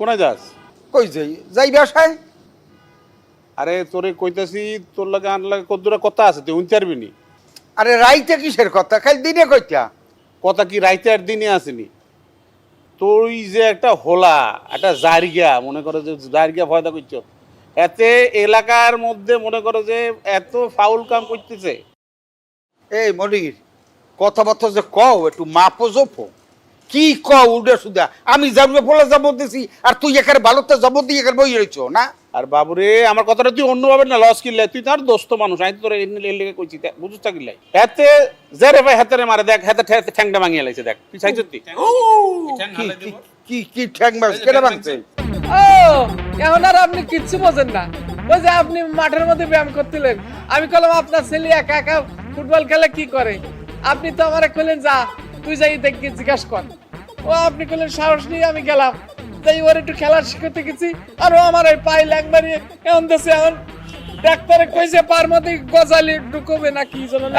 কোনায় যাস? কই যাই বাসায়। আরে তোরে কইতাছি, তোর লাগে আনলাগে কদ্দুরা কথা আছে, তুই উনতে পারবি নি। আরে রাইতে কিসের কথা, খালি দিনে কইতা। কথা কি রাইতে আর দিনে আসেনি? তুই যে একটা হোলা, একটা জারিগা, মনে করো যে জারিগা ফয়দা করছ, এতে এলাকার মধ্যে মনে করো যে এত ফাউল কাম করতেছে। এই মনির, কথাবার্তা যে কও একটু মাপো জোপো। কি কও উল্টা সুদা, আমি যাবো বলে যাবো দিছি আর তুই এখানে ভালোতে যাবো দিয়ে এখানে বই রয়েছো না। আর বাবুরে, আমার কথাটা তুই অন্যভাবে না লস কিনলে, তুই তার দোস্ত মানুষ, আমি তো তোর এর লেগে কইছি, বুঝছ কিনলে এতে যে রে ভাই হাতে মারে, দেখ হাতে ঠ্যাংটা ভাঙিয়ে লাইছে, দেখ তুই চাইছ তুই কি কি ঠ্যাং মাছ কেটে ভাঙছে। ও এখন আর আপনি কিচ্ছু বোঝেন না। ওই যে আপনি মাঠের মধ্যে ব্যায়াম করছিলেন, আমি বললাম আপনার ছেলে একা একা ফুটবল খেলে কি করে, আপনি তো আমারে কইলেন যা তুই যাই দেখি জিজ্ঞাসা কর। ও আপনি কইলেন সাহস নিয়ে আমি গেলাম, তাই ওর একটু খেলা শিখাতে গেছি, আর ও আমার ওই পায়ে ল্যাং মারিয়ে এমন দেশে এখন ডাক্তারে কইছে পার মধ্যে গজালি ঢুকবে না কি যেন না।